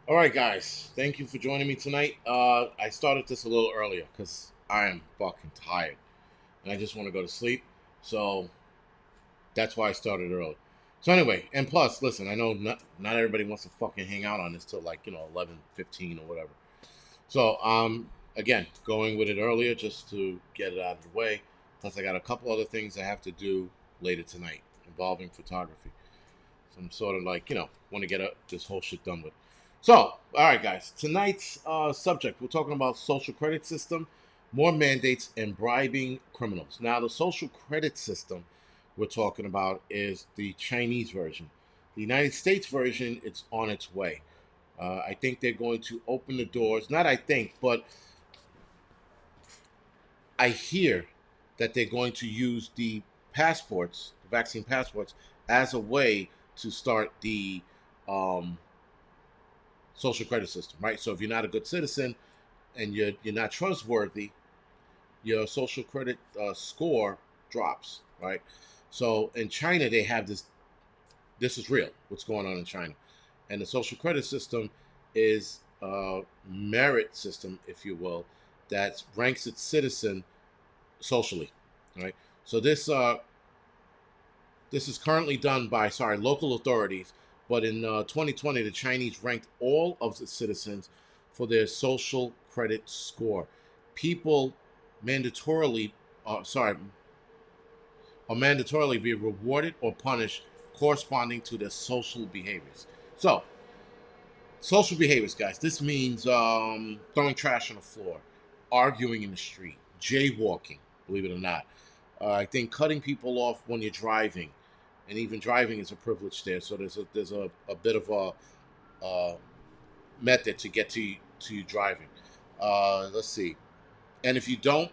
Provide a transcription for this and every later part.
All right, guys. Thank you for joining me tonight. I started this a little earlier because I am fucking tired and I just want to go to sleep. So that's why I started early. So anyway, and plus, listen, I know not everybody wants to fucking hang out on this till like 11:15 or whatever. So again, going with it earlier just to get it out of the way. Plus, I got a couple other things I have to do later tonight involving photography. So I'm sort of like, want to get this whole shit done with. So, all right, guys. Tonight's subject, we're talking about social credit system, more mandates, and bribing criminals. Now, the social credit system we're talking about is the Chinese version. The United States version, it's on its way. I think they're going to open the doors. Not I think, but I hear that they're going to use the passports, the vaccine passports, as a way to start the um, social credit system, right? So if you're not a good citizen and you're not trustworthy, your social credit score drops, right? So in China, they have this. This is real. What's going on in China, and the social credit system is a merit system, if you will, that ranks its citizen socially, right? So this is currently done by local authorities, but in 2020, the Chinese ranked all of the citizens for their social credit score. People mandatorily, sorry, or mandatorily be rewarded or punished corresponding to their social behaviors. So, social behaviors, guys. This means throwing trash on the floor, arguing in the street, jaywalking. Believe it or not, I think cutting people off when you're driving, and even driving is a privilege there. So there's a bit of a method to get to driving. Let's see. And if you don't,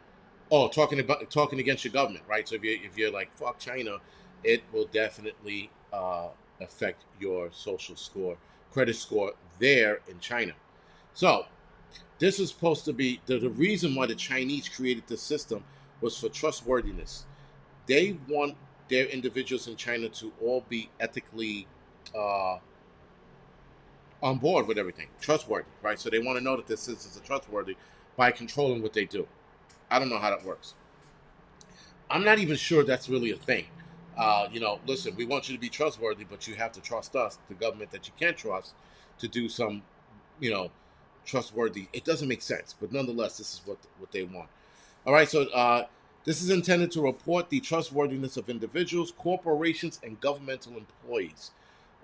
talking against your government, right? So if you're like fuck China, it will definitely affect your social score, credit score there in China. So this is supposed to be the reason why the Chinese created this system was for trustworthiness. They want their individuals in China to all be ethically uh, on board with everything, trustworthy, right? So they want to know that their citizens are trustworthy by controlling what they do. I don't know how that works. I'm not even sure that's really a thing. Listen, we want you to be trustworthy, but you have to trust us, the government that you can't trust, to do some, you know, trustworthy. It doesn't make sense, but nonetheless, this is what they want. All right, so this is intended to report the trustworthiness of individuals, corporations, and governmental employees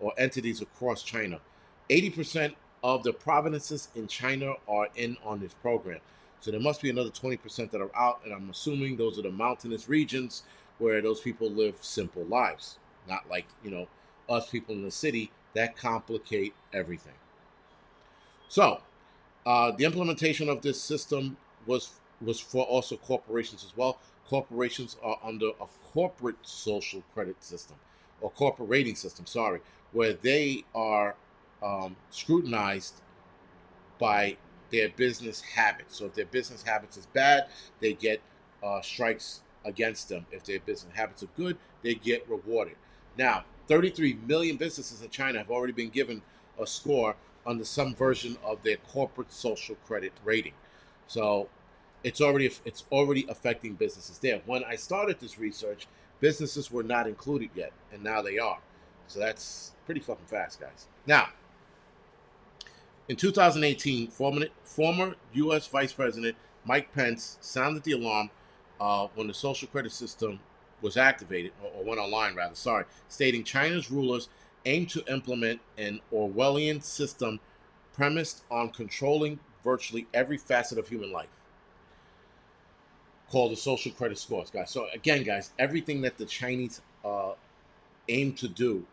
or entities across China. 80% of the provinces in China are in on this program. So there must be another 20% that are out, and I'm assuming those are the mountainous regions where those people live simple lives, not like, us people in the city that complicate everything. So, the implementation of this system was for also corporations as well. Corporations are under a corporate social credit system or corporate rating system, sorry, where they are scrutinized by their business habits. So if their business habits is bad, they get strikes against them. If their business habits are good, they get rewarded. Now, 33 million businesses in China have already been given a score under some version of their corporate social credit rating. So it's already affecting businesses there. When I started this research, businesses were not included yet, and now they are. So that's pretty fucking fast, guys. Now, in 2018, former U.S. Vice President Mike Pence sounded the alarm when the social credit system was activated, or went online rather, sorry, stating China's rulers aim to implement an Orwellian system premised on controlling virtually every facet of human life, called the social credit scores, guys. So again, guys, everything that the Chinese aim to do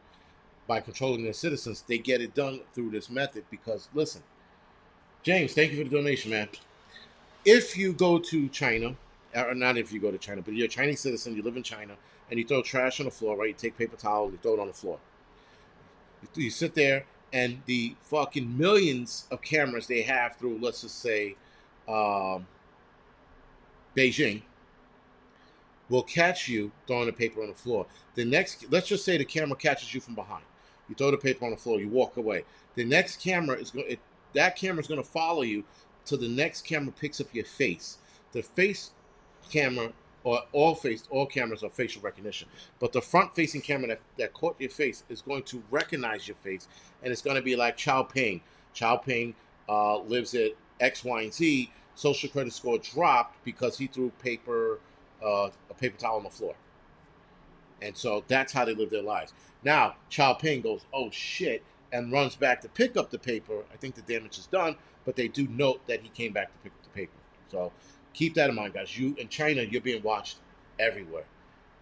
by controlling their citizens, they get it done through this method because, listen, James, thank you for the donation, man. If you go to China, or not if you go to China, but you're a Chinese citizen, you live in China, and you throw trash on the floor, right? You take paper towels, you throw it on the floor. You sit there, and the fucking millions of cameras they have through, let's just say, um, Beijing, will catch you throwing the paper on the floor. The next, let's just say the camera catches you from behind. You throw the paper on the floor. You walk away. The next camera is going. That camera is going to follow you till the next camera picks up your face. The face camera, or all cameras are facial recognition, but the front facing camera that caught your face is going to recognize your face, and it's going to be like Chao Ping. Chao Ping lives at X, Y, and Z. Social credit score dropped because he threw a paper towel on the floor. And so that's how they live their lives. Now, Chao Ping goes, oh shit, and runs back to pick up the paper. I think the damage is done, but they do note that he came back to pick up the paper. So keep that in mind, guys. You in China, you're being watched everywhere.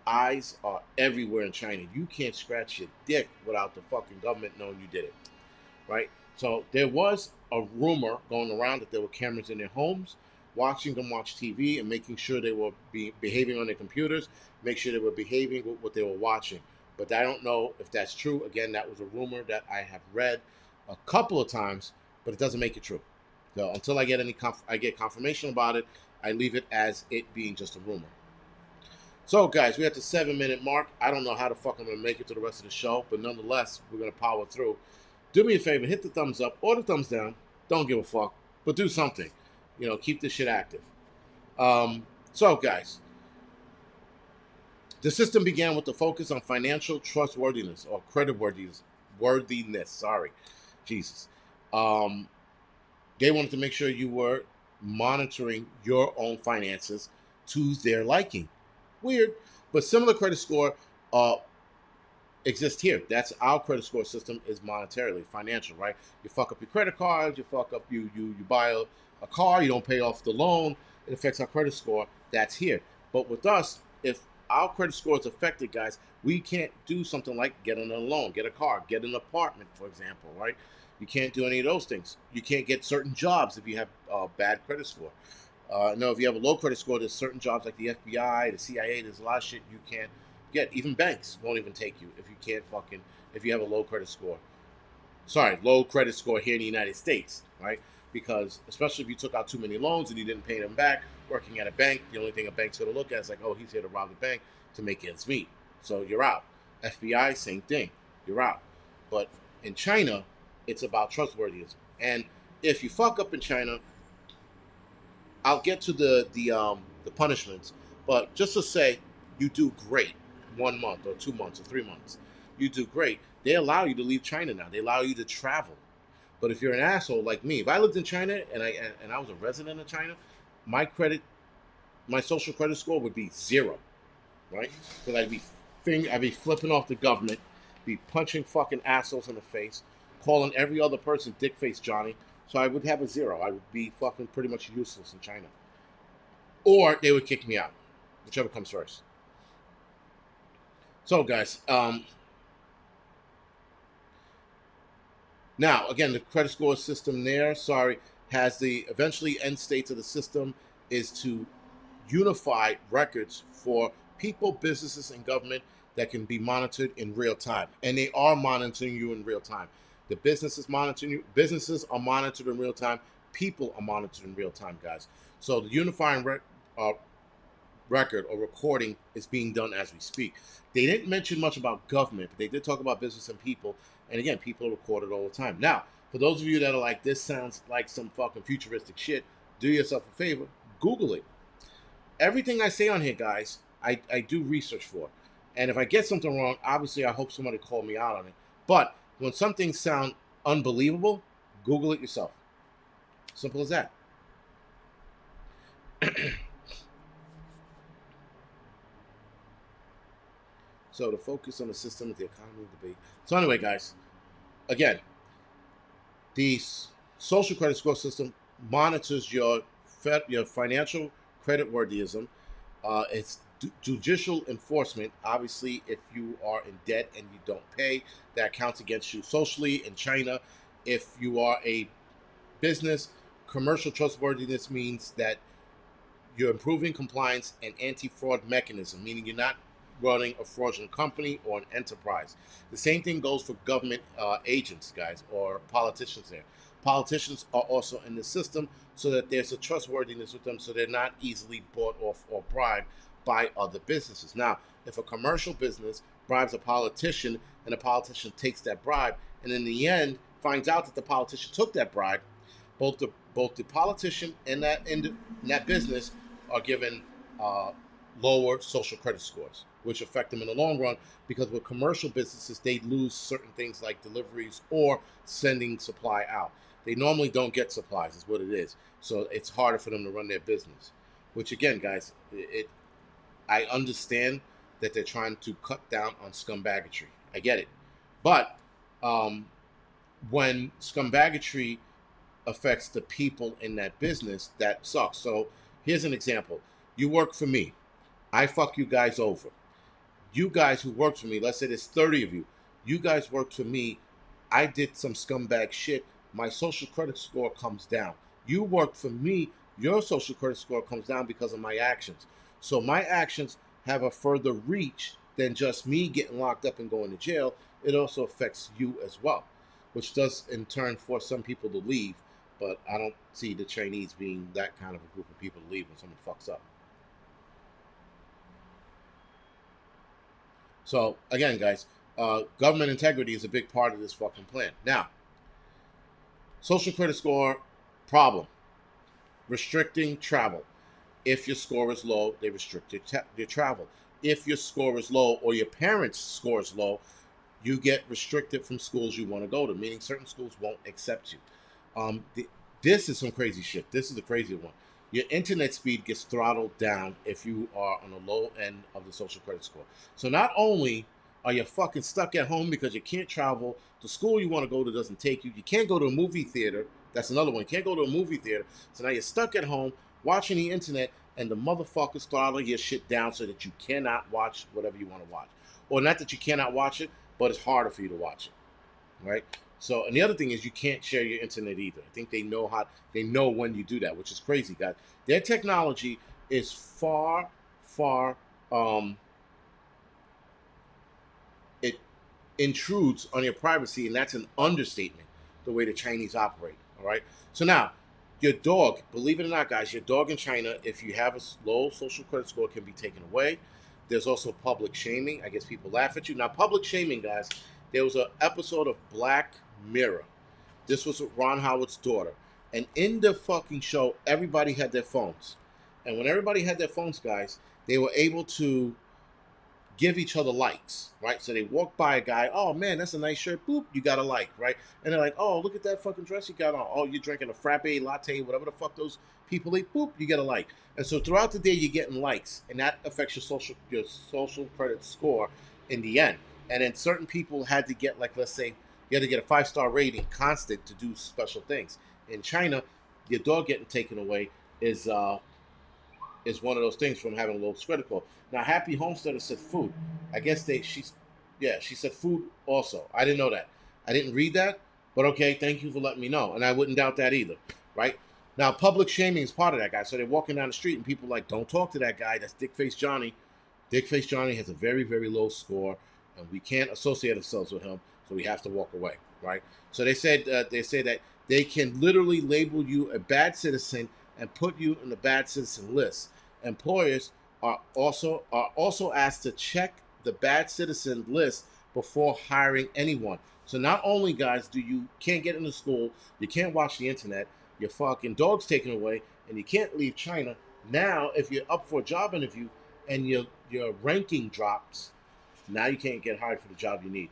Eyes are everywhere in China. You can't scratch your dick without the fucking government knowing you did it, right? So there was a rumor going around that there were cameras in their homes, watching them watch TV and making sure they were behaving on their computers, make sure they were behaving with what they were watching. But I don't know if that's true. Again, that was a rumor that I have read a couple of times, but it doesn't make it true. So until I get I get confirmation about it, I leave it as it being just a rumor. So, guys, we're at the 7-minute mark. I don't know how the fuck I'm going to make it to the rest of the show, but nonetheless, we're going to power through. Do me a favor, hit the thumbs up or the thumbs down. Don't give a fuck, but do something. Keep this shit active. So, guys, the system began with the focus on financial trustworthiness or creditworthiness. Sorry, Jesus. They wanted to make sure you were monitoring your own finances to their liking. Weird, but similar credit score exist here. That's our credit score system is monetarily financial, right? You fuck up your credit cards, you fuck up you buy a car, you don't pay off the loan, it affects our credit score. That's here. But with us, if our credit score is affected, guys, we can't do something like get a loan, get a car, get an apartment, for example, right? You can't do any of those things. You can't get certain jobs if you have bad credit score. No, if you have a low credit score, there's certain jobs like the FBI, the CIA. There's a lot of shit you can't get. Even banks won't even take you if you can't if you have a low credit score. Sorry, low credit score here in the United States, right? Because especially if you took out too many loans and you didn't pay them back, working at a bank, the only thing a bank's going to look at is like, oh, he's here to rob the bank to make ends meet. So you're out. FBI, same thing. You're out. But in China, it's about trustworthiness. And if you fuck up in China, I'll get to the punishments, but just to say you do great 1 month or 2 months or 3 months, you do great. They allow you to leave China now. They allow you to travel. But if you're an asshole like me, if I lived in China and I was a resident of China, my social credit score would be 0, right? Because I'd be flipping off the government, be punching fucking assholes in the face, calling every other person dick face Johnny. So I would have a 0. I would be fucking pretty much useless in China. Or they would kick me out, whichever comes first. So, guys, now, again, the credit score system there, has the eventually end states of the system is to unify records for people, businesses, and government that can be monitored in real time. And they are monitoring you in real time. The businesses monitoring you. Businesses are monitored in real time. People are monitored in real time, guys. So the unifying record or recording is being done as we speak. They didn't mention much about government, but they did talk about business and people. And again, people are recorded all the time. Now, for those of you that are like, this sounds like some fucking futuristic shit, do yourself a favor, Google it. Everything I say on here, guys, I do research for. And if I get something wrong, obviously I hope somebody call me out on it. But when some things sound unbelievable, Google it yourself. Simple as that. So the focus on the system of the economy debate. So anyway, guys, again, the social credit score system monitors your financial creditworthyism. It's judicial enforcement. Obviously, if you are in debt and you don't pay, that counts against you socially. In China, if you are a business, commercial trustworthiness means that you're improving compliance and anti-fraud mechanism, meaning you're not running a fraudulent company or an enterprise. The same thing goes for government agents, guys, or politicians there. Politicians are also in the system so that there's a trustworthiness with them, so they're not easily bought off or bribed by other businesses. Now, if a commercial business bribes a politician and the politician takes that bribe and in the end finds out that the politician took that bribe, both the politician and that business are given uh, lower social credit scores, which affect them in the long run. Because with commercial businesses, they lose certain things like deliveries or sending supply out. They normally don't get supplies, is what it is. So it's harder for them to run their business. Which again, guys, I understand that they're trying to cut down on scumbaggery. I get it, but um, when scumbaggery affects the people in that business, that sucks. So here's an example: you work for me, I fuck you guys over. You guys who worked for me, let's say there's 30 of you, you guys worked for me, I did some scumbag shit, my social credit score comes down. You worked for me, your social credit score comes down because of my actions. So my actions have a further reach than just me getting locked up and going to jail. It also affects you as well, which does in turn force some people to leave. But I don't see the Chinese being that kind of a group of people to leave when someone fucks up. So again, guys, government integrity is a big part of this fucking plan. Now, social credit score problem: restricting travel. If your score is low, they restrict your travel. If your score is low or your parents' score is low, you get restricted from schools you want to go to, meaning certain schools won't accept you. This is some crazy shit. This is the crazy one. Your internet speed gets throttled down if you are on the low end of the social credit score. So not only are you fucking stuck at home because you can't travel, the school you want to go to doesn't take you, you can't go to a movie theater. That's another one. You can't go to a movie theater. So now you're stuck at home watching the internet, and the motherfuckers throttle your shit down so that you cannot watch whatever you want to watch. Or not that you cannot watch it, but it's harder for you to watch it, right? So, and the other thing is you can't share your internet either. I think they know when you do that, which is crazy, guys. Their technology is far, far, it intrudes on your privacy, and that's an understatement, the way the Chinese operate, all right? So now, your dog, believe it or not, guys, your dog in China, if you have a low social credit score, can be taken away. There's also public shaming. I guess people laugh at you. Now, public shaming, guys, there was an episode of Black Mirror. This was with Ron Howard's daughter. And in the fucking show, everybody had their phones. And when everybody had their phones, guys, they were able to give each other likes, right? So they walk by a guy, oh man, that's a nice shirt, boop, you got a like, right? And they're like, oh, look at that fucking dress you got on. Oh, you're drinking a frappe, latte, whatever the fuck those people eat, boop, you get a like. And so throughout the day, you're getting likes, and that affects your social credit score in the end. And then certain people had to get, like, let's say, you had to get a 5-star rating constant to do special things. In China, your dog getting taken away is one of those things from having a low credit score. Now, Happy Homesteader said food. I guess she said food also. I didn't know that. I didn't read that, but okay, thank you for letting me know. And I wouldn't doubt that either, right? Now, public shaming is part of that, guy. So they're walking down the street and people are like, don't talk to that guy. That's Dickface Johnny. Dickface Johnny has a very, very low score, and we can't associate ourselves with him, so we have to walk away, right? So they say that they can literally label you a bad citizen and put you in the bad citizen list. Employers are also asked to check the bad citizen list before hiring anyone. So not only, guys, do you can't get into school, you can't watch the internet, your fucking dog's taken away, and you can't leave China. Now, if you're up for a job interview and your ranking drops, now you can't get hired for the job you need.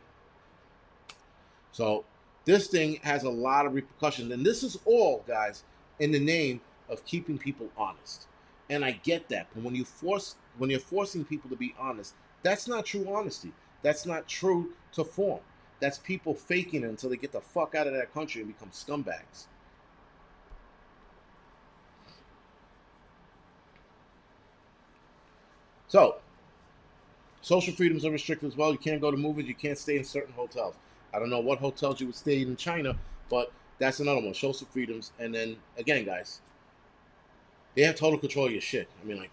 So this thing has a lot of repercussions, and this is all, guys, in the name of keeping people honest. And I get that, but when you're forcing people to be honest, that's not true honesty. That's not true to form. That's people faking it until they get the fuck out of that country and become scumbags. So, social freedoms are restricted as well. You can't go to movies. You can't stay in certain hotels. I don't know what hotels you would stay in China, but that's another one. Social freedoms. And then, again, guys, they have total control of your shit. I mean, like,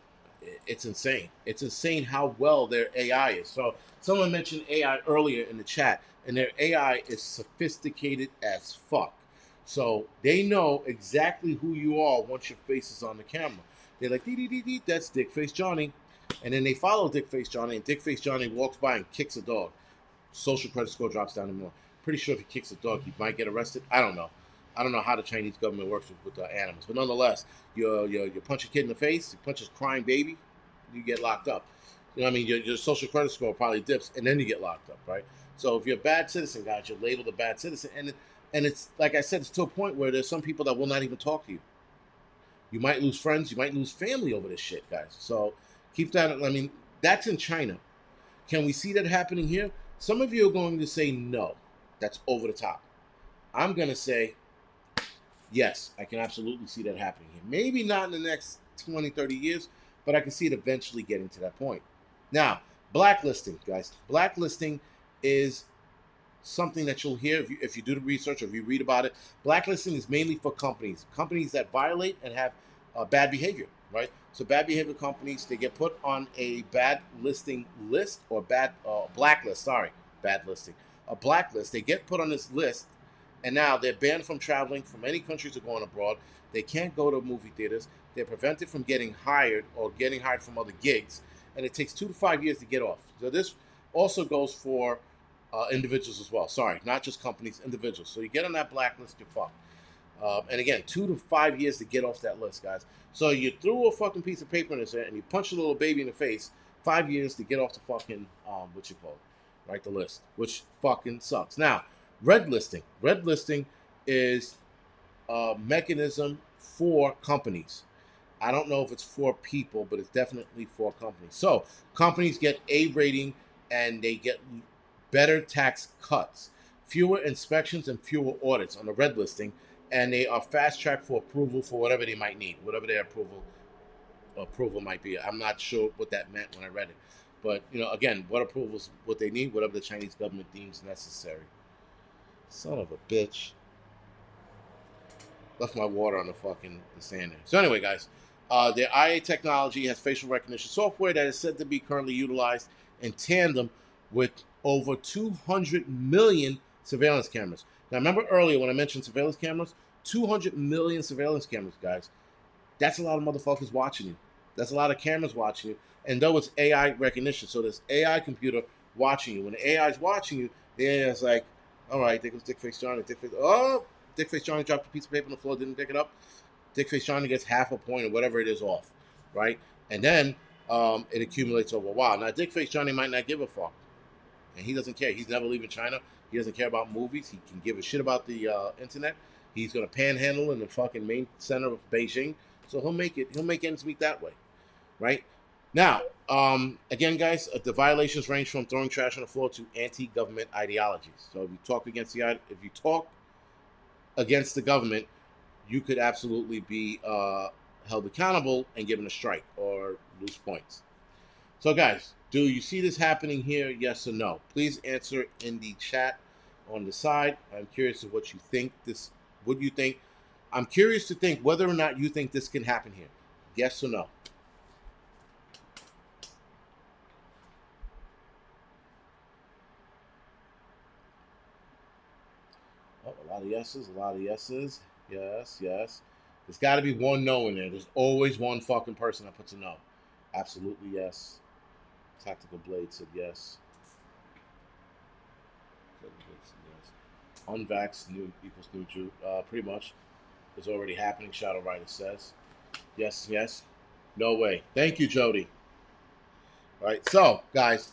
it's insane. It's insane how well their AI is. So someone mentioned AI earlier in the chat, and their AI is sophisticated as fuck. So they know exactly who you are once your face is on the camera. They're like, dee dee dee dee, that's Dickface Johnny. And then they follow Dickface Johnny, and Dickface Johnny walks by and kicks a dog. Social credit score drops down even more. Pretty sure if he kicks a dog, he might get arrested. I don't know. I don't know how the Chinese government works with animals, but nonetheless, you punch a kid in the face, you punch his crying baby, you get locked up. You know what I mean? Your social credit score probably dips, and then you get locked up, right? So if you're a bad citizen, guys, you're labeled a bad citizen, and it's like I said, it's to a point where there's some people that will not even talk to you. You might lose friends, you might lose family over this shit, guys. So keep that. I mean, that's in China. Can we see that happening here? Some of you are going to say no. That's over the top. I'm going to say yes, I can absolutely see that happening here. Maybe not in the next 20, 30 years, but I can see it eventually getting to that point. Now, blacklisting, guys. Blacklisting is something that you'll hear if you do the research or if you read about it. Blacklisting is mainly for companies that violate and have bad behavior, right? So bad behavior companies, they get put on a bad listing list or blacklist. Sorry, bad listing, a blacklist. They get put on this list, and now they're banned from traveling from any countries or going abroad. They can't go to movie theaters. They're prevented from getting hired or getting hired from other gigs, and it takes 2 to 5 years to get off. So this also goes for individuals as well. Sorry, not just companies, individuals. So you get on that blacklist, you're fucked. And again, 2 to 5 years to get off that list, guys. So you threw a fucking piece of paper in there and you punch a little baby in the face. 5 years to get off the fucking what you call it, right? The list, which fucking sucks. Now, red listing. Red listing is a mechanism for companies. I don't know if it's for people, but it's definitely for companies. So companies get A rating and they get better tax cuts, fewer inspections, and fewer audits on the red listing, and they are fast tracked for approval for whatever they might need, whatever their approval might be. I'm not sure what that meant when I read it, but again, what approvals, what they need, whatever the Chinese government deems necessary. Son of a bitch. Left my water on the sand there. So anyway, guys, their IA technology has facial recognition software that is said to be currently utilized in tandem with over 200 million surveillance cameras. Now, remember earlier when I mentioned surveillance cameras? 200 million surveillance cameras, guys. That's a lot of motherfuckers watching you. That's a lot of cameras watching you. And though it's AI recognition, so there's AI computer watching you. When the AI is watching you, the AI is like, all right, there goes Dickface Johnny. Dickface Johnny dropped a piece of paper on the floor, didn't pick it up. Dickface Johnny gets half a point or whatever it is off, right? And then it accumulates over a while. Now, Dickface Johnny might not give a fuck. And he doesn't care. He's never leaving China. He doesn't care about movies. He can give a shit about the internet. He's going to panhandle in the fucking main center of Beijing. So he'll make it. He'll make ends meet that way, right? Now, again, guys, the violations range from throwing trash on the floor to anti-government ideologies. So if you talk against the government, you could absolutely be held accountable and given a strike or lose points. So, guys, do you see this happening here? Yes or no? Please answer in the chat on the side. I'm curious of what you think. What do you think? I'm curious to think whether or not you think this can happen here. Yes or no? Oh, a lot of yeses, a lot of yeses. Yes, yes. There's got to be one no in there. There's always one fucking person that puts a no. Absolutely yes. Tactical Blade said yes. Unvaxxed new equals neutral. Pretty much. It's already happening, Shadow Rider says. Yes, yes. No way. Thank you, Jody. All right, so, guys,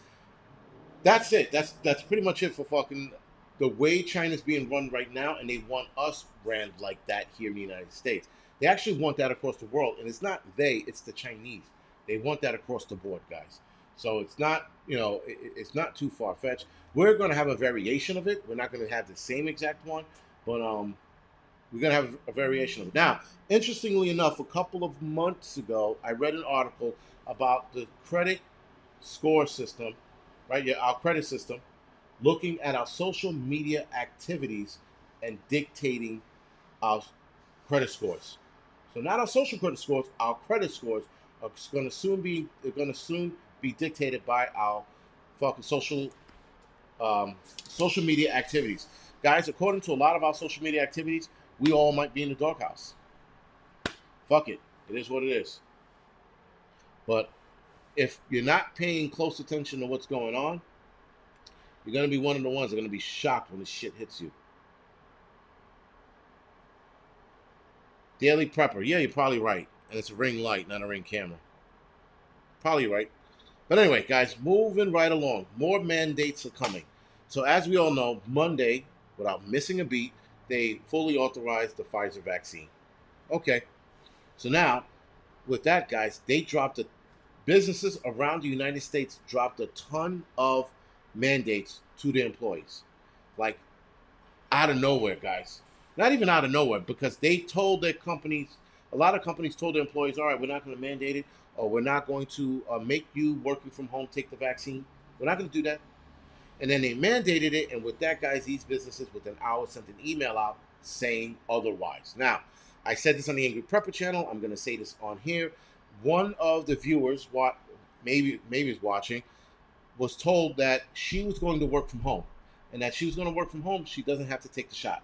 that's it. That's pretty much it for fucking the way China's being run right now, and they want us ran like that here in the United States. They actually want that across the world, and it's not it's the Chinese. They want that across the board, guys. So it's not, it's not too far fetched. We're going to have a variation of it. We're not going to have the same exact one, but we're going to have a variation of it. Now, interestingly enough, a couple of months ago, I read an article about the credit score system, right? Yeah, our credit system, looking at our social media activities and dictating our credit scores. So not our social credit scores, our credit scores are going to soon be dictated by our fucking social media activities. Guys, according to a lot of our social media activities, we all might be in the doghouse. Fuck it. It is what it is. But if you're not paying close attention to what's going on, you're going to be one of the ones that are going to be shocked when the shit hits you. Daily Prepper. Yeah, you're probably right. And it's a ring light, not a ring camera. Probably right. But anyway, guys, moving right along. More mandates are coming. So as we all know, Monday, without missing a beat, they fully authorized the Pfizer vaccine. Okay. So now, with that, guys, they dropped a businesses around the United States dropped a ton of mandates to their employees. Like out of nowhere, guys. Not even out of nowhere, because they told their companies, a lot of companies told their employees, all right, we're not going to mandate it, or we're not going to make you working from home take the vaccine. We're not going to do that. And then they mandated it, and with that, guys, these businesses within hours sent an email out saying otherwise. Now, I said this on the Angry Prepper channel. I'm going to say this on here. One of the viewers, what maybe is watching, was told that she was going to work from home, and that she was going to work from home. She doesn't have to take the shot.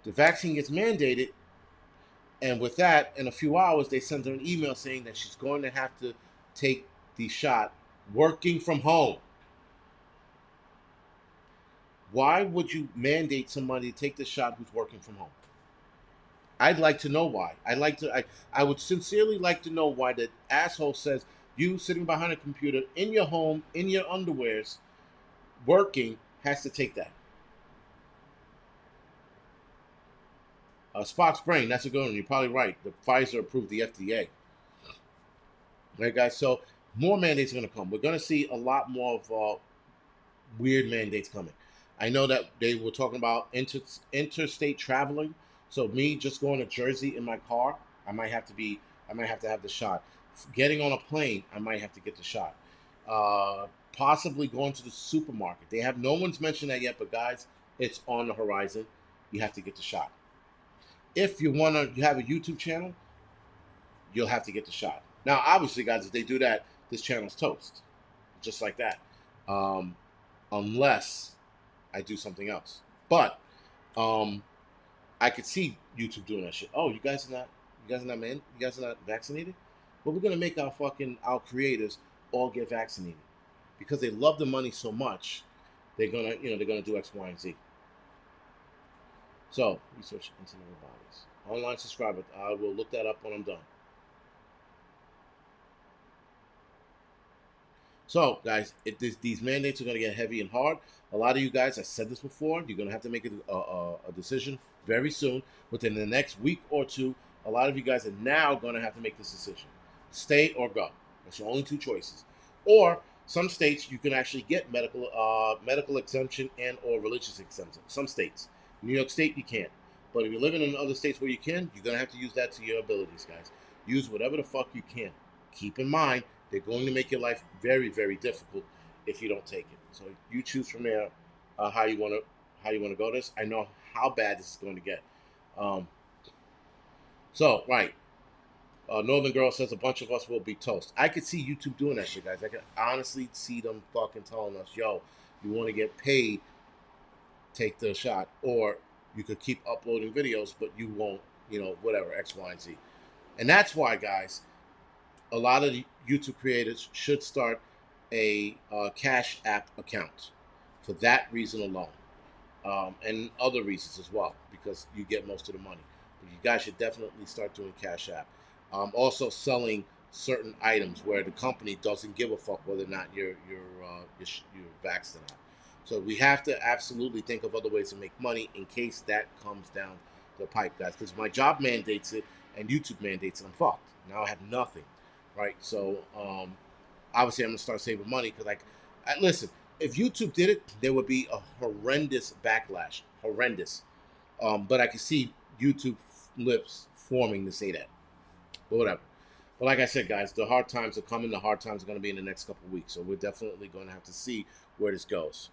The vaccine gets mandated, and with that, in a few hours, they send her an email saying that she's going to have to take the shot working from home. Why would you mandate somebody to take the shot who's working from home? I'd like to know why. I would sincerely like to know why the asshole says you sitting behind a computer in your home, in your underwears, working, has to take that. Spock's brain, that's a good one. You're probably right. The Pfizer approved the FDA. Right, guys? So more mandates are going to come. We're going to see a lot more of weird mandates coming. I know that they were talking about interstate traveling. So me just going to Jersey in my car, I might have to have the shot. Getting on a plane, I might have to get the shot. Possibly going to the supermarket. They have no one's mentioned that yet, but guys, it's on the horizon. You have to get the shot. If you have a YouTube channel, you'll have to get the shot. Now, obviously, guys, if they do that, this channel's toast, just like that. Um, unless I do something else. But um, I could see YouTube doing that shit. Oh, you guys are not vaccinated. But we're gonna make our creators all get vaccinated because they love the money so much. They're gonna do X, Y, and Z. So research into the bodies. Online subscriber. I will look that up when I'm done. So, guys, these mandates are going to get heavy and hard. A lot of you guys, I said this before, you're going to have to make a decision very soon. Within the next week or two, a lot of you guys are now going to have to make this decision. Stay or go. That's your only two choices. Or some states, you can actually get medical exemption and or religious exemption. Some states. New York State, you can't. But if you're living in other states where you can, you're going to have to use that to your abilities, guys. Use whatever the fuck you can. Keep in mind, they're going to make your life very, very difficult if you don't take it. So you choose from there how you want to go this. I know how bad this is going to get. Um, right, Northern Girl says a bunch of us will be toast. I could see YouTube doing that shit, guys. I could honestly see them fucking telling us, "Yo, you want to get paid, take the shot," or you could keep uploading videos, but you won't, whatever X, Y, and Z. And that's why, guys, a lot of the YouTube creators should start a Cash App account for that reason alone, and other reasons as well, because you get most of the money. But you guys should definitely start doing Cash App. Also, selling certain items where the company doesn't give a fuck whether or not you're vaxxed or not. So we have to absolutely think of other ways to make money in case that comes down the pipe, guys. Because my job mandates it and YouTube mandates it, I'm fucked. Now I have nothing, right? So obviously I'm gonna start saving money because listen, if YouTube did it, there would be a horrendous backlash, horrendous. But I can see YouTube lips forming to say that, but whatever. But like I said, guys, the hard times are coming. The hard times are going to be in the next couple of weeks, so we're definitely going to have to see where this goes.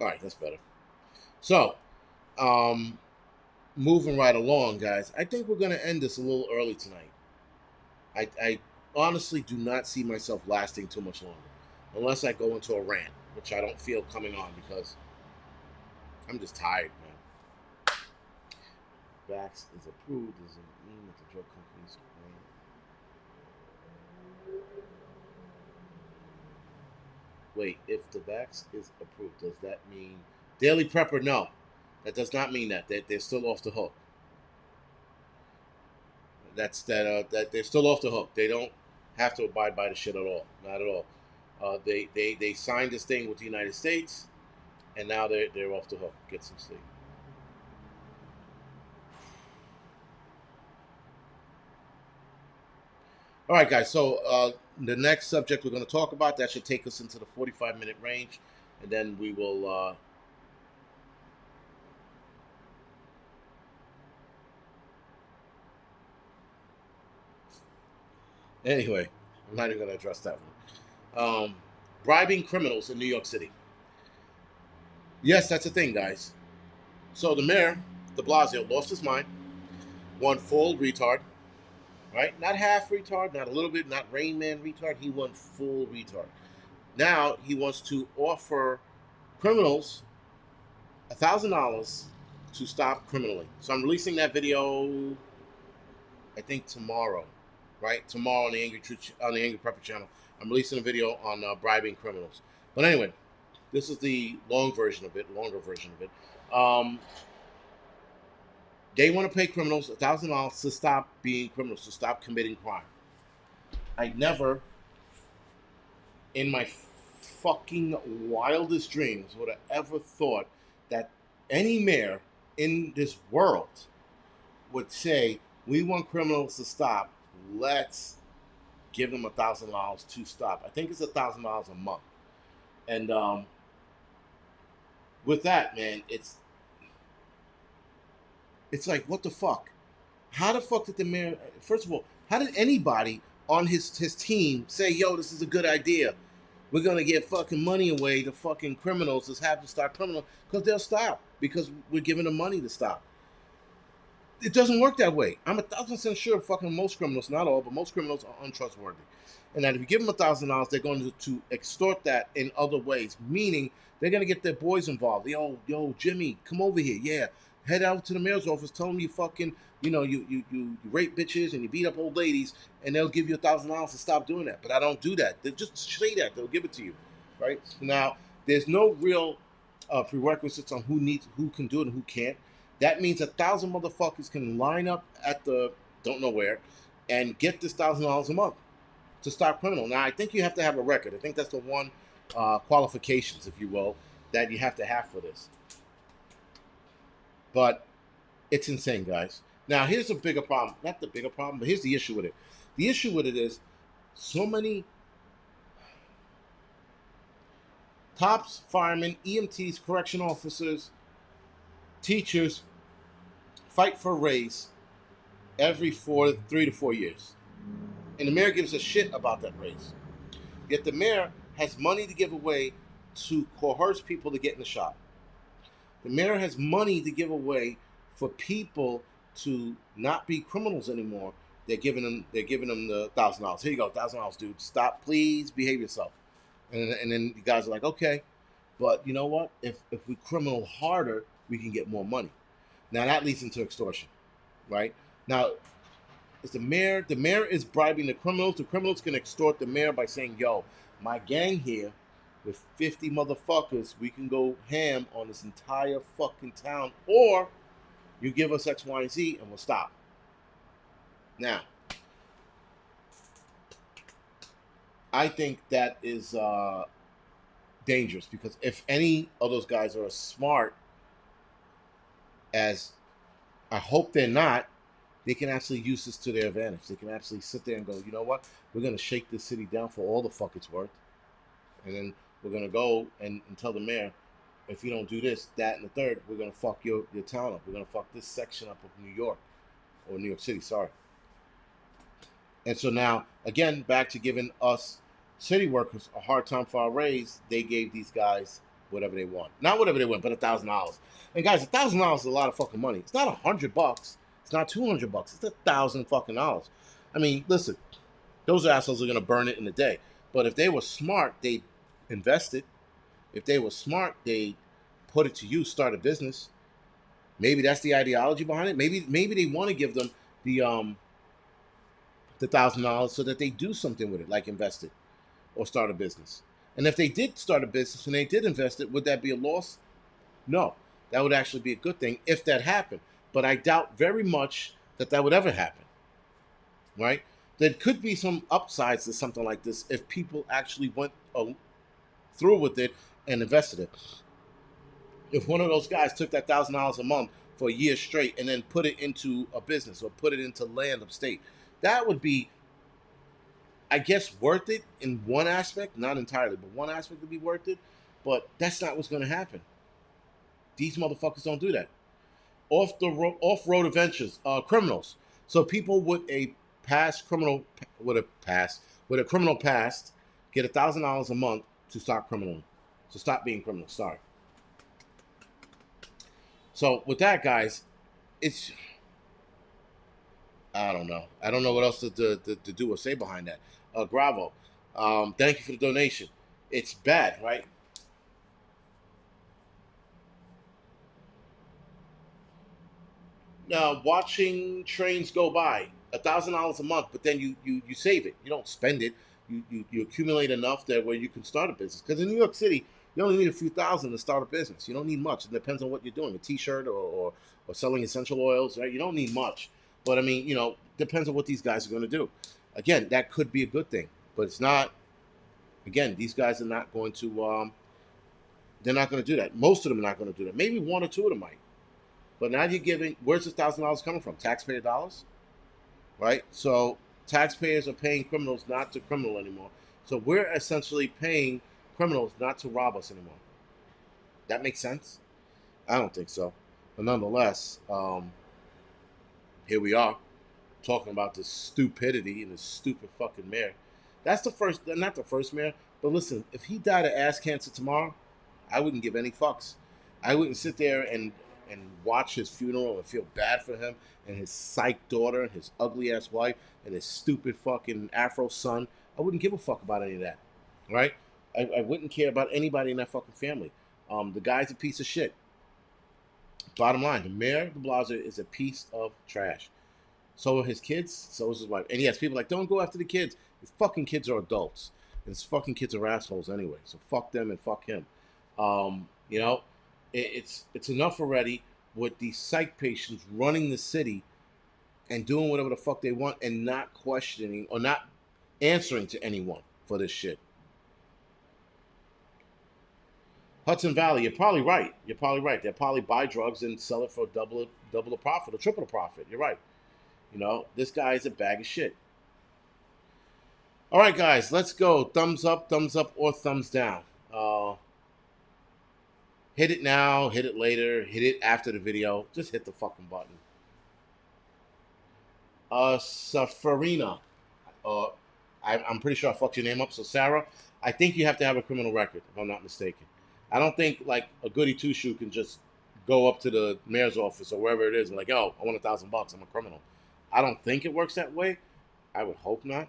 All right, that's better. So, um, moving right along, guys. I think we're going to end this a little early tonight. I honestly do not see myself lasting too much longer, unless I go into a rant, which I don't feel coming on because I'm just tired, man. vax is approved, does it mean that the drug companies? Wait, if the vax is approved, does that mean Daily Prepper? No, that does not mean that. They're still off the hook. That they're still off the hook. They don't have to abide by the shit at all. Not at all. They signed this thing with the United States, and now they're off the hook. Get some sleep. All right, guys. So the next subject we're going to talk about that should take us into the 45-minute range, and then we will. Anyway, I'm not even going to address that one. Bribing criminals in New York City. Yes, that's a thing, guys. So the mayor, De Blasio, lost his mind, won full retard, right? Not half retard, not a little bit, not Rain Man retard. He won full retard. Now he wants to offer criminals $1,000 to stop criminaling. So I'm releasing that video, I think tomorrow, right? Tomorrow on the Angry Prepper channel. I'm releasing a video on bribing criminals. But anyway, this is the longer version of it. They want to pay criminals $1,000 to stop being criminals, to stop committing crime. I never, in my fucking wildest dreams, would have ever thought that any mayor in this world would say, "We want criminals to stop. Let's give them $1,000 to stop." I think it's $1,000 a month, and with that, man, it's like, what the fuck? How the fuck did the mayor? First of all, how did anybody on his team say, "Yo, this is a good idea. We're gonna give fucking money away to fucking criminals. Let's have to stop criminals because they'll stop because we're giving them money to stop." It doesn't work that way. I'm 1,000% sure fucking most criminals, not all, but most criminals are untrustworthy. And that if you give them $1,000, they're going to extort that in other ways, meaning they're going to get their boys involved. Yo, Jimmy, come over here. Yeah, head out to the mayor's office. Tell them you fucking, you rape bitches and you beat up old ladies, and they'll give you $1,000 to stop doing that. But I don't do that. They just say that. They'll give it to you, right? Now, there's no real prerequisites on who can do it and who can't. That means 1,000 motherfuckers can line up at the don't know where and get this $1,000 a month to stop criminal. Now, I think you have to have a record. I think that's the one qualifications, if you will, that you have to have for this. But it's insane, guys. Now, here's a bigger problem. Not the bigger problem, but here's the issue with it. The issue with it is so many cops, firemen, EMTs, correction officers, teachers fight for a raise every 3 to 4 years. And the mayor gives a shit about that raise. Yet the mayor has money to give away to coerce people to get in the shop. The mayor has money to give away for people to not be criminals anymore. They're giving them the $1,000. Here you go, $1,000, dude. Stop, please behave yourself. And then the guys are like, okay, but you know what? If we criminal harder, we can get more money. Now that leads into extortion, right? Now, it's the mayor. The mayor is bribing the criminals. The criminals can extort the mayor by saying, "Yo, my gang here, with 50 motherfuckers, we can go ham on this entire fucking town, or you give us X, Y, and Z, and we'll stop." Now, I think that is dangerous because if any of those guys are as smart as I hope they're not, they can actually use this to their advantage. They can actually sit there and go, "You know what? We're going to shake this city down for all the fuck it's worth. And then we're going to go and tell the mayor, if you don't do this, that, and the third, we're going to fuck your town up. We're going to fuck this section up of New York, or New York City, sorry." And so now, again, back to giving us city workers a hard time for our raise, they gave these guys whatever they want. Not whatever they want, but $1,000. And guys, $1,000 is a lot of fucking money. It's not $100. It's not $200. It's $1,000 fucking dollars. I mean, listen, those assholes are gonna burn it in a day. But if they were smart, they'd invest it. If they were smart, they'd put it to use, start a business. Maybe that's the ideology behind it. Maybe they want to give them the $1,000 so that they do something with it, like invest it or start a business. And if they did start a business and they did invest it, would that be a loss? No, that would actually be a good thing if that happened. But I doubt very much that that would ever happen, right? There could be some upsides to something like this if people actually went through with it and invested it. If one of those guys took that $1,000 a month for a year straight and then put it into a business or put it into land upstate, that would be, I guess, worth it in one aspect, not entirely, but one aspect would be worth it. But that's not what's going to happen. These motherfuckers don't do that. Off-road adventures, criminals. So people with a past criminal, with a past, with a criminal past, get $1,000 a month to stop criminal, to stop being criminal. Sorry. So with that, guys, it's, I don't know. I don't know what else to do or say behind that. Bravo. Thank you for the donation. It's bad, right? Now, watching trains go by, $1,000 a month, but then you save it. You don't spend it. You accumulate enough that where you can start a business. Because in New York City, you only need a few thousand to start a business. You don't need much. It depends on what you're doing, a T-shirt or selling essential oils, right? You don't need much. But I mean, depends on what these guys are going to do. Again, that could be a good thing, but it's not. Again, these guys are not going to. They're not going to do that. Most of them are not going to do that. Maybe one or two of them might. But now you're giving. Where's this $1,000 coming from? Taxpayer dollars, right? So taxpayers are paying criminals not to criminal anymore. So we're essentially paying criminals not to rob us anymore. That makes sense? I don't think so. But nonetheless, here we are talking about this stupidity and this stupid fucking mayor. That's the first, not the first mayor, but listen, if he died of ass cancer tomorrow, I wouldn't give any fucks. I wouldn't sit there and watch his funeral and feel bad for him and his psych daughter and his ugly ass wife and his stupid fucking Afro son. I wouldn't give a fuck about any of that, right? I wouldn't care about anybody in that fucking family. The guy's a piece of shit. Bottom line, the mayor de Blasio is a piece of trash. So are his kids. So is his wife. And yes, people are like, don't go after the kids. His fucking kids are adults. And his fucking kids are assholes anyway. So fuck them and fuck him. You know, it's enough already with these psych patients running the city and doing whatever the fuck they want and not questioning or not answering to anyone for this shit. Hudson Valley, you're probably right. You're probably right. They'll probably buy drugs and sell it for double the profit or triple the profit. You're right. This guy is a bag of shit. All right, guys, let's go. Thumbs up, or thumbs down. Hit it now, hit it later, hit it after the video. Just hit the fucking button. Safarina. Uh, I'm pretty sure I fucked your name up. So, Sarah, I think you have to have a criminal record, if I'm not mistaken. I don't think, like, a goody two-shoe can just go up to the mayor's office or wherever it is and, like, yo, I want $1,000. I'm a criminal. I don't think it works that way. I would hope not.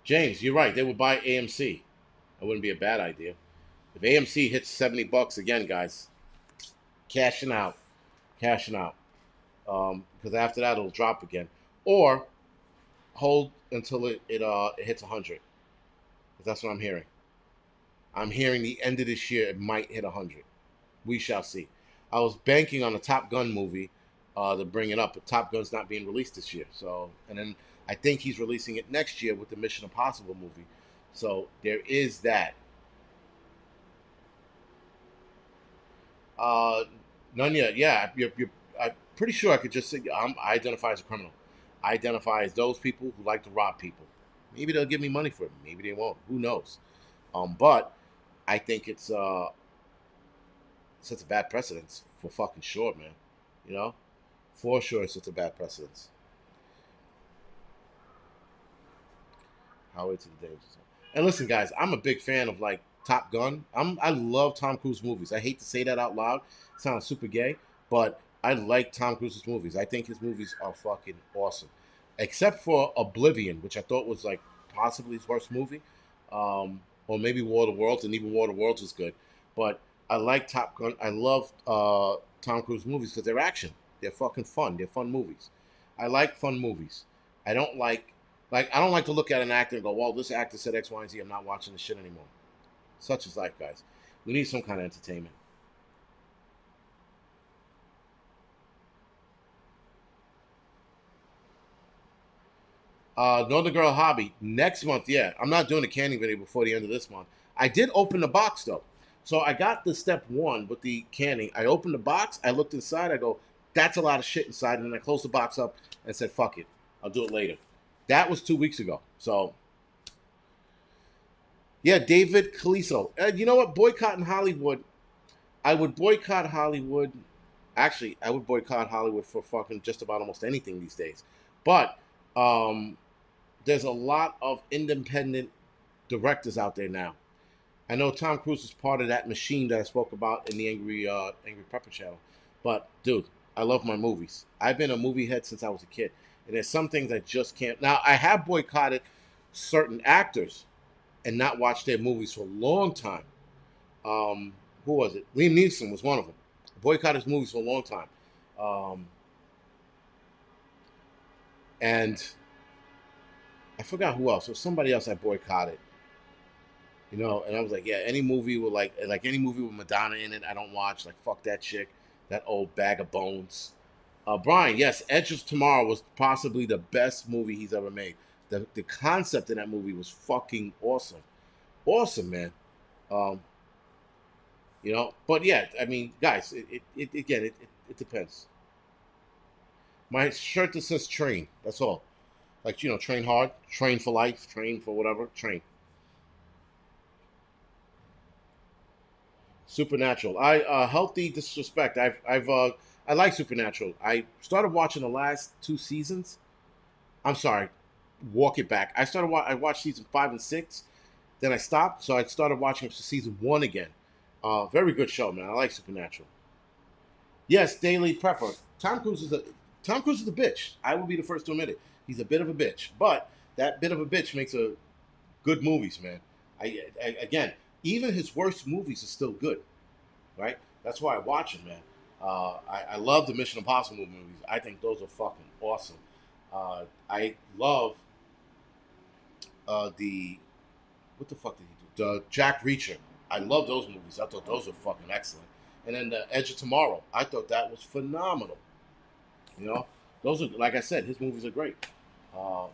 James, you're right. They would buy AMC. That wouldn't be a bad idea. If AMC hits $70 again, guys, cashing out, cashing out. Because after that, it'll drop again. Or hold until it hits 100. That's what I'm hearing. I'm hearing the end of this year, it might hit 100. We shall see. I was banking on a Top Gun movie to bring it up, but Top Gun's not being released this year. So, and then I think he's releasing it next year with the Mission Impossible movie. So there is that. Uh, None yet. Yeah, I'm pretty sure I could just say I identify as a criminal. I identify as those people who like to rob people. Maybe they'll give me money for it. Maybe they won't. Who knows? But I think it's such a bad precedence for fucking sure, man. You know, for sure, it's such a bad precedence. Highway to the Danger Zone. And listen, guys, I'm a big fan of like Top Gun. I love Tom Cruise movies. I hate to say that out loud. It sounds super gay, but I like Tom Cruise's movies. I think his movies are fucking awesome, except for Oblivion, which I thought was like possibly his worst movie, or maybe War of the Worlds, and even War of the Worlds was good. But I like Top Gun. I love Tom Cruise movies because they're action. They're fucking fun. They're fun movies. I like fun movies. I don't like I don't like to look at an actor and go, well, this actor said X, Y, and Z. I'm not watching this shit anymore. Such is life, guys. We need some kind of entertainment. Northern Girl Hobby next month. Yeah, I'm not doing a canning video before the end of this month. I did open the box though, so I got the step one with the canning. I opened the box. I looked inside. I go, that's a lot of shit inside, and then I closed the box up and said, fuck it, I'll do it later. That was 2 weeks ago. So yeah, David Caliso. You know what? Boycotting Hollywood. I would boycott Hollywood. Actually, I would boycott Hollywood for fucking just about almost anything these days. But um, there's a lot of independent directors out there now. I know Tom Cruise is part of that machine that I spoke about in the Angry Prepper channel. But dude, I love my movies. I've been a movie head since I was a kid, and there's some things I just can't. Now I have boycotted certain actors and not watched their movies for a long time. Who was it? Liam Neeson was one of them. Boycotted his movies for a long time, um, and I forgot who else. It was somebody else I boycotted. You know, and I was like, yeah, any movie with like any movie with Madonna in it, I don't watch. Like, fuck that chick, that old bag of bones. Brian, yes, Edge of Tomorrow was possibly the best movie he's ever made. The concept in that movie was fucking awesome, awesome, man. Um, you know, but yeah, I mean, guys, it again, it depends. My shirt that says train. That's all. Like, you know, train hard, train for life, train for whatever, train. Supernatural. I healthy disrespect. I like Supernatural. I started watching the last 2 seasons. I'm sorry, walk it back. I watched season 5 and 6. Then I stopped, so I started watching season 1 again. Very good show, man. I like Supernatural. Yes, Daily Prepper. Tom Cruise is a bitch. I will be the first to admit it. He's a bit of a bitch, but that bit of a bitch makes a good movies, man. Again, even his worst movies are still good, right? That's why I watch him, man. I love the Mission Impossible movies. I think those are fucking awesome. I love the what the fuck did he do? The Jack Reacher. I love those movies. I thought those were fucking excellent. And then the Edge of Tomorrow. I thought that was phenomenal. You know, those are like I said, his movies are great. Uh,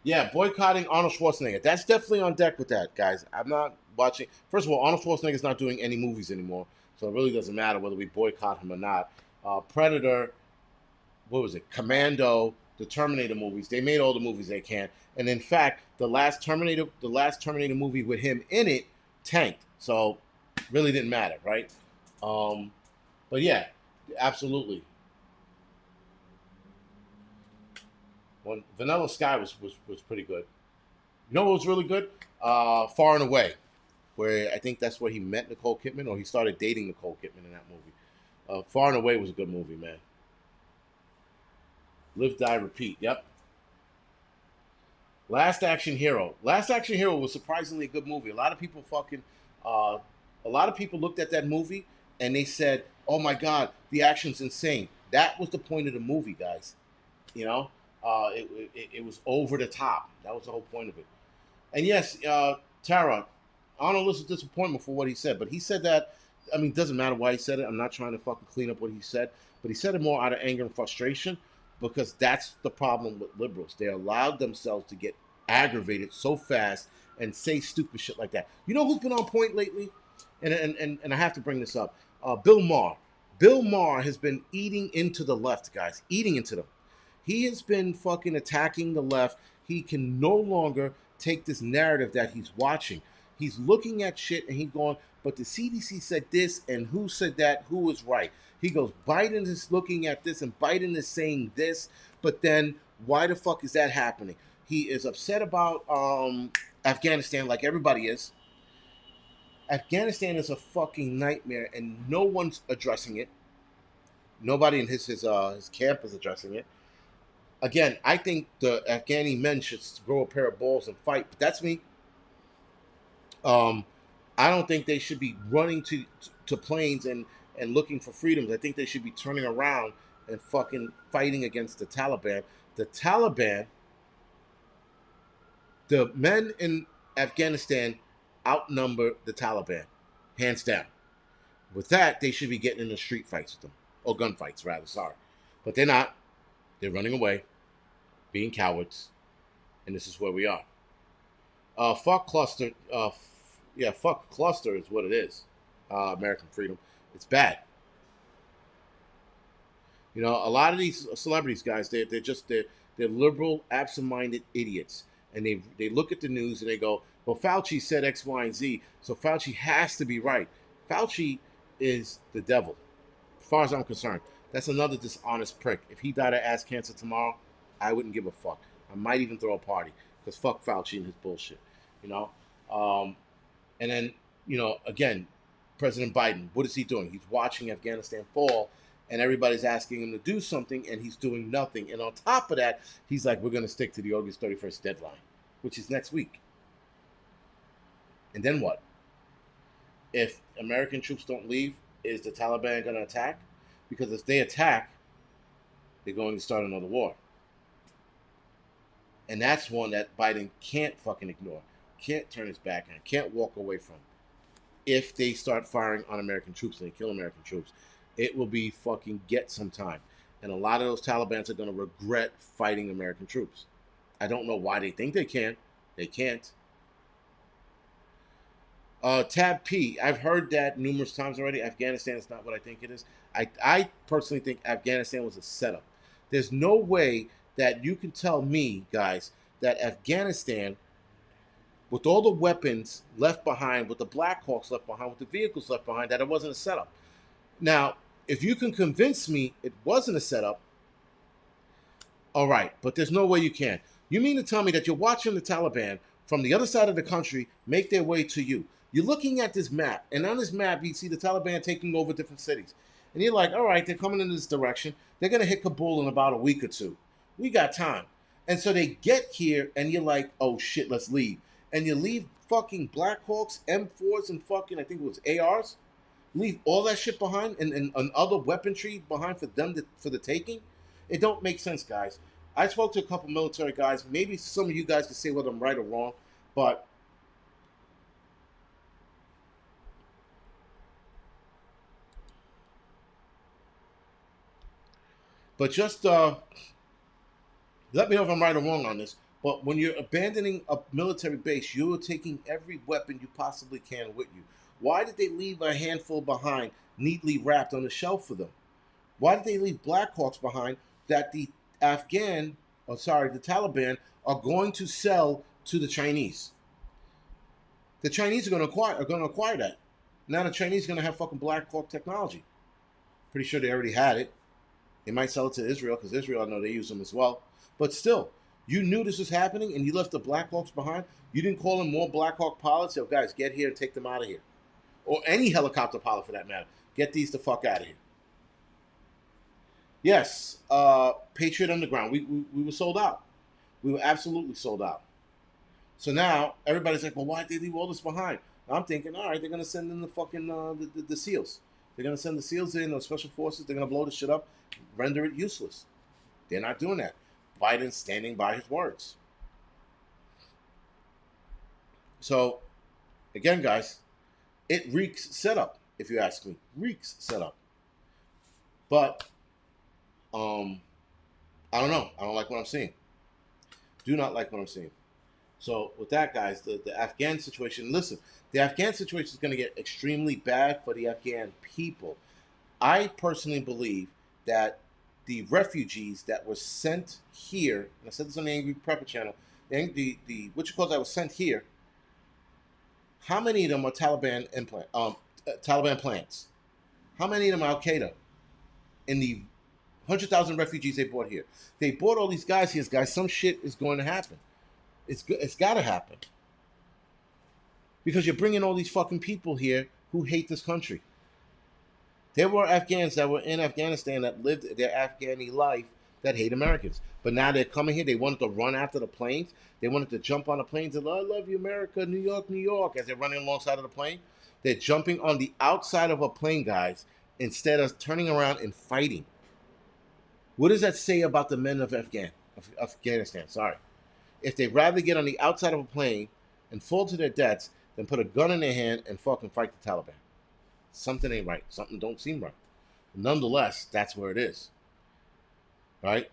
yeah, boycotting Arnold Schwarzenegger. That's definitely on deck with that, guys. I'm not watching. First of all, Arnold Schwarzenegger's not doing any movies anymore, so it really doesn't matter whether we boycott him or not. Predator, what was it? Commando, the Terminator movies. They made all the movies they can, and in fact, the last Terminator movie with him in it, tanked. So, really didn't matter, right? Um, but yeah, absolutely. When Vanilla Sky was pretty good. You know what was really good? Far and Away, where I think that's where he met Nicole Kidman, or he started dating Nicole Kidman in that movie. Far and Away was a good movie, man. Live, Die, Repeat. Yep. Last Action Hero. Last Action Hero was surprisingly a good movie. Uh, a lot of people looked at that movie and they said, "Oh my God, the action's insane." That was the point of the movie, guys. You know, it was over the top. That was the whole point of it. And yes, Tara, Arnold was a disappointment for what he said, but he said that. I mean, it doesn't matter why he said it. I'm not trying to fucking clean up what he said, but he said it more out of anger and frustration because that's the problem with liberals. They allowed themselves to get aggravated so fast and say stupid shit like that. You know who's been on point lately? And I have to bring this up. Bill Maher. Bill Maher has been eating into the left, guys. Eating into them. He has been fucking attacking the left. He can no longer take this narrative that he's watching. He's looking at shit and he's going, but the CDC said this and who said that? Who is right? He goes, Biden is looking at this and Biden is saying this, but then why the fuck is that happening? He is upset about Afghanistan like everybody is. Afghanistan is a fucking nightmare and no one's addressing it. Nobody in his camp is addressing it. Again, I think the Afghani men should grow a pair of balls and fight. But that's me. Um, I don't think they should be running to planes and looking for freedoms. I think they should be turning around and fucking fighting against the Taliban. The Taliban, the men in Afghanistan outnumber the Taliban, hands down. With that, they should be getting into street fights with them, or gunfights rather. Sorry, but they're not. They're running away, being cowards, and this is where we are. Fuck cluster. Yeah, fuck cluster is what it is. American freedom. It's bad. You know, a lot of these celebrities, guys, they're liberal, absent-minded idiots, and they look at the news and they go, "Well, Fauci said X, Y, and Z, so Fauci has to be right." Fauci is the devil, as far as I'm concerned. That's another dishonest prick. If he died of ass cancer tomorrow, I wouldn't give a fuck. I might even throw a party because fuck Fauci and his bullshit. You know, um, and then, again, President Biden, what is he doing? He's watching Afghanistan fall, and everybody's asking him to do something, and he's doing nothing. And on top of that, he's like, we're going to stick to the August 31st deadline, which is next week. And then what? If American troops don't leave, is the Taliban going to attack? Because if they attack, they're going to start another war. And that's one that Biden can't fucking ignore, can't turn his back on, can't walk away from. If they start firing on American troops and they kill American troops, it will be fucking get some time. And a lot of those Taliban are going to regret fighting American troops. I don't know why they think they can. They can't. Tab P, I've heard that numerous times already. Afghanistan is not what I think it is. I personally think Afghanistan was a setup. There's no way that you can tell me, guys, that Afghanistan, with all the weapons left behind, with the Black Hawks left behind, with the vehicles left behind, that it wasn't a setup. Now, if you can convince me it wasn't a setup, all right, but there's no way you can. You mean to tell me that you're watching the Taliban from the other side of the country make their way to you? You're looking at this map, and on this map, you see the Taliban taking over different cities. And you're like, all right, they're coming in this direction. They're going to hit Kabul in about a week or two. We got time. And so they get here, and you're like, oh shit, let's leave. And you leave fucking Black Hawks, M4s, and fucking, I think it was ARs. Leave all that shit behind and other weaponry behind for them for the taking. It don't make sense, guys. I spoke to a couple military guys. Maybe some of you guys can say whether I'm right or wrong, but just let me know if I'm right or wrong on this. But when you're abandoning a military base, you're taking every weapon you possibly can with you. Why did they leave a handful behind, neatly wrapped on the shelf for them? Why did they leave Black Hawks behind that the the Taliban are going to sell to the Chinese? The Chinese are going to acquire that. Now the Chinese are going to have fucking Black Hawk technology. Pretty sure they already had it. They might sell it to Israel because Israel, I know they use them as well. But still, you knew this was happening and you left the Black Hawks behind. You didn't call in more Black Hawk pilots. Yo, guys, get here and take them out of here. Or any helicopter pilot for that matter. Get these the fuck out of here. Yes, Patriot Underground. We were sold out. We were absolutely sold out. So now everybody's like, well, why did they leave all this behind? I'm thinking, all right, they're gonna send in the fucking the SEALs. They're gonna send the SEALs in, those special forces. They're gonna blow the shit up, render it useless. They're not doing that. Biden's standing by his words. So, again, guys, it reeks setup. If you ask me, reeks setup. But I don't know. I don't like what I'm seeing. Do not like what I'm seeing. So with that, guys, the Afghan situation, listen, the Afghan situation is going to get extremely bad for the Afghan people. I personally believe that the refugees that were sent here, and I said this on the Angry Prepper channel, the what you call that was sent here, how many of them are Taliban plants? How many of them are Al Qaeda? In the 100,000 refugees they brought here, they brought all these guys here. Guys, some shit is going to happen. It's got to happen because you're bringing all these fucking people here who hate this country. There were Afghans that were in Afghanistan that lived their Afghani life that hate Americans. But now they're coming here. They wanted to run after the planes. They wanted to jump on the planes and, I love you, America, New York, New York, as they're running alongside of the plane. They're jumping on the outside of a plane, guys, instead of turning around and fighting. What does that say about the men of Afghanistan? Sorry. If they'd rather get on the outside of a plane and fall to their deaths than put a gun in their hand and fucking fight the Taliban. Something ain't right. Something don't seem right. Nonetheless, that's where it is. Right?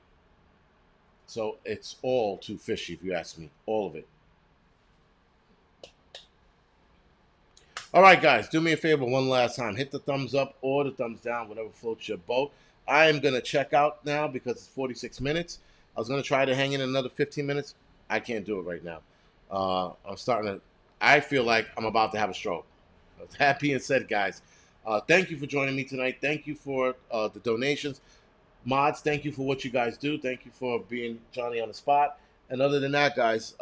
So it's all too fishy, if you ask me. All of it. All right, guys, do me a favor one last time. Hit the thumbs up or the thumbs down, whatever floats your boat. I am going to check out now because it's 46 minutes. I was going to try to hang in another 15 minutes. I can't do it right now. I'm starting to, I feel like I'm about to have a stroke. That being said, guys, thank you for joining me tonight. Thank you for the donations. Mods, thank you for what you guys do. Thank you for being Johnny on the spot. And other than that, guys,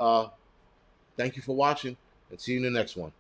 thank you for watching and see you in the next one.